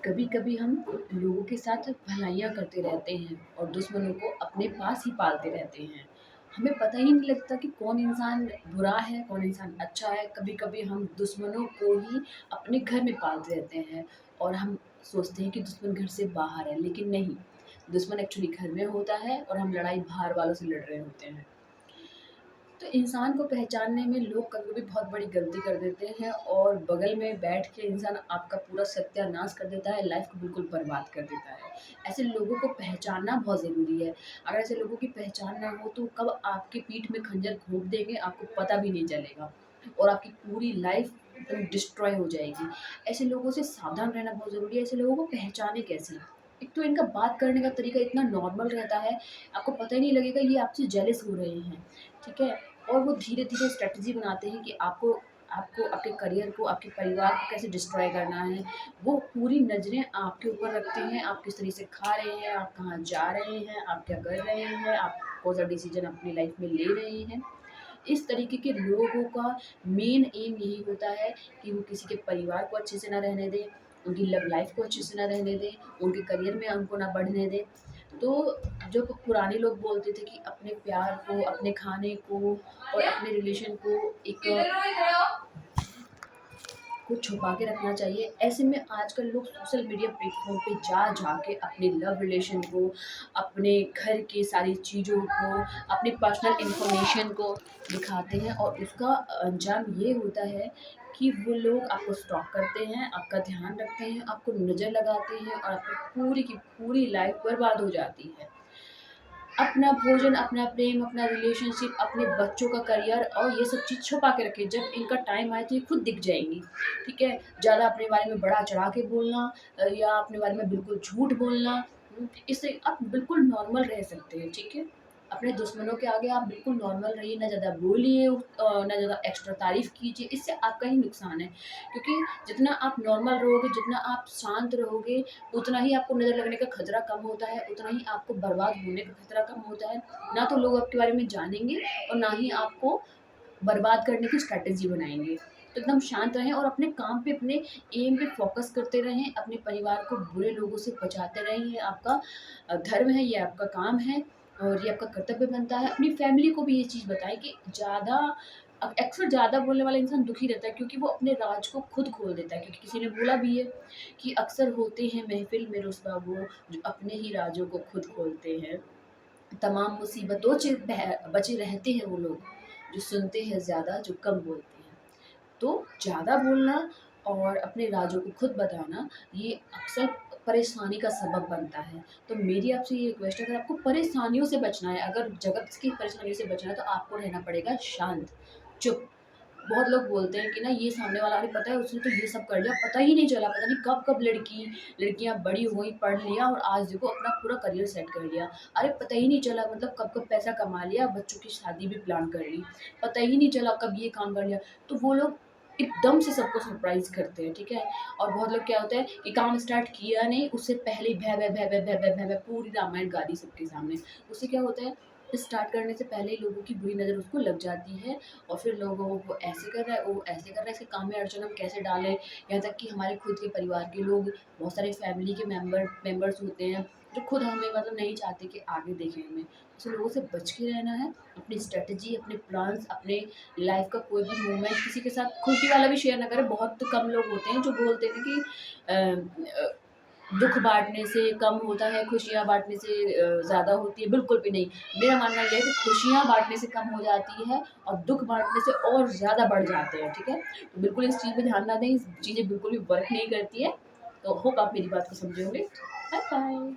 कभी कभी हम लोगों के साथ भलाइयाँ करते रहते हैं और दुश्मनों को अपने पास ही पालते रहते हैं। हमें पता ही नहीं लगता कि कौन इंसान बुरा है, कौन इंसान अच्छा है। कभी कभी हम दुश्मनों को ही अपने घर में पालते रहते हैं और हम सोचते हैं कि दुश्मन घर से बाहर है, लेकिन नहीं, दुश्मन एक्चुअली घर में होता है और हम लड़ाई बाहर वालों से लड़ रहे होते हैं। तो इंसान को पहचानने में लोग कभी-कभी बहुत बड़ी गलती कर देते हैं और बगल में बैठ के इंसान आपका पूरा सत्यानाश कर देता है, लाइफ़ को बिल्कुल बर्बाद कर देता है। ऐसे लोगों को पहचानना बहुत ज़रूरी है। अगर ऐसे लोगों की पहचान ना हो तो कब आपकी पीठ में खंजर घोंप देंगे आपको पता भी नहीं चलेगा और आपकी पूरी लाइफ़ एकदम डिस्ट्रॉय हो जाएगी। ऐसे लोगों से सावधान रहना बहुत ज़रूरी है। ऐसे लोगों को पहचानें कैसे? एक तो इनका बात करने का तरीका इतना नॉर्मल रहता है, आपको पता ही नहीं लगेगा ये आपसे जेलस हो रहे हैं, ठीक है? और वो धीरे-धीरे स्ट्रैटेजी बनाते हैं कि आपको आपको आपके करियर को, आपके परिवार को कैसे डिस्ट्रॉय करना है। वो पूरी नज़रें आपके ऊपर रखते हैं, आप किस तरीके से खा रहे हैं, आप कहाँ जा रहे हैं, आप क्या कर रहे हैं, आप कौन-सा डिसीज़न अपनी लाइफ़ में ले रहे हैं। इस तरीके के लोगों का मेन एम यही होता है कि वो किसी के परिवार को अच्छे से ना रहने दें, उनकी लव लाइफ़ को अच्छे से ना रहने दें, उनके करियर में उनको ना बढ़ने दें। तो जो पुराने लोग बोलते थे कि अपने प्यार को, अपने खाने को और अपने रिलेशन को एक को छुपा के रखना चाहिए। ऐसे में आजकल लोग सोशल मीडिया प्लेटफ़ॉर्म पे जा के अपने लव रिलेशन को, अपने घर की सारी चीज़ों को, अपनी पर्सनल इन्फॉर्मेशन को दिखाते हैं और उसका अंजाम ये होता है कि वो लोग आपको स्टॉक करते हैं, आपका ध्यान रखते हैं, आपको नज़र लगाते हैं और आपकी पूरी की पूरी लाइफ़ बर्बाद हो जाती है। अपना भोजन, अपना प्रेम, अपना रिलेशनशिप, अपने बच्चों का करियर और ये सब चीज़ छुपा के रखें। जब इनका टाइम आए तो ये खुद दिख जाएँगी, ठीक है? ज़्यादा अपने बारे में बढ़ा-चढ़ा के बोलना या अपने बारे में बिल्कुल झूठ बोलना, इससे आप बिल्कुल नॉर्मल रह सकते हैं, ठीक है? अपने दुश्मनों के आगे आप बिल्कुल नॉर्मल रहिए, ना ज़्यादा बोलिए ना ज़्यादा एक्स्ट्रा तारीफ़ कीजिए, इससे आपका ही नुकसान है। क्योंकि जितना आप नॉर्मल रहोगे, जितना आप शांत रहोगे, उतना ही आपको नज़र लगने का खतरा कम होता है, उतना ही आपको बर्बाद होने का खतरा कम होता है। ना तो लोग आपके बारे में जानेंगे और ना ही आपको बर्बाद करने की स्ट्रैटेजी बनाएँगे। तो एकदम शांत रहें और अपने काम पे, अपने एम पे फ़ोकस करते रहें, अपने परिवार को बुरे लोगों से बचाते रहें। ये आपका धर्म है, ये आपका काम है और ये आपका कर्तव्य बनता है। अपनी फैमिली को भी ये चीज़ बताएँ कि अक्सर ज़्यादा बोलने वाला इंसान दुखी रहता है क्योंकि वो अपने राज को खुद खोल देता है। क्योंकि किसी ने बोला भी है कि अक्सर होते हैं महफ़िल में रुस्वा वो जो अपने ही राज़ों को खुद खोलते हैं। तमाम मुसीबतों से बचे रहते हैं वो लोग, जो सुनते हैं ज़्यादा, जो कम बोलते हैं। तो ज़्यादा बोलना और अपने राज़ों को खुद बताना, ये अक्सर परेशानी का सबब बनता है। तो मेरी आपसे ये रिक्वेस्ट है, अगर आपको परेशानियों से बचना है, अगर जगत की परेशानियों से बचना है, तो आपको रहना पड़ेगा शांत, चुप। बहुत लोग बोलते हैं कि ना ये सामने वाला, अरे पता है उसने तो ये सब कर लिया, पता ही नहीं चला, पता नहीं कब-कब लड़कियाँ बड़ी हुई, पढ़ लिया और आज देखो अपना पूरा करियर सेट कर लिया। अरे पता ही नहीं चला, मतलब कब-कब पैसा कमा लिया, बच्चों की शादी भी प्लान कर ली। पता ही नहीं चला कब ये काम कर लिया। तो वो लोग एकदम से सबको सरप्राइज़ करते हैं, ठीक है? और बहुत लोग क्या होता है कि काम स्टार्ट किया नहीं, उससे पहले ही भै, भै, भै, भै, भै, भै, भै, भै पूरी रामायण गा दी सबके सामने। उससे क्या होता है, स्टार्ट करने से पहले ही लोगों की बुरी नज़र उसको लग जाती है और फिर लोग वो ऐसे कर रहा है, वो ऐसे कर रहा है, इसके काम में अड़चन हम कैसे डालें? यहाँ तक कि हमारे खुद के परिवार के लोग, बहुत सारे फैमिली के मेंबर्स होते हैं, जो खुद हमें मतलब नहीं चाहते कि आगे देखें हमें। ऐसे लोगों से बच के रहना है, अपनी स्ट्रैटेजी, अपने प्लान्स, अपने लाइफ़ का कोई भी मोमेंट किसी के साथ खुशी वाला भी शेयर ना करें। बहुत कम लोग होते हैं जो बोलते हैं कि दुःख बाँटने से कम होता है, खुशियाँ बाँटने से ज़्यादा होती है, बिल्कुल भी नहीं। मेरा मानना ये है कि खुशियाँ बाँटने से कम हो जाती है और दुःख बाँटने से और ज़्यादा बढ़ जाते हैं, ठीक है? तो बिल्कुल इस चीज़ पे ध्यान ना दें, इस चीज़ें बिल्कुल भी वर्क नहीं करती है। तो होप आप मेरी बात को समझे होंगे। Bye bye.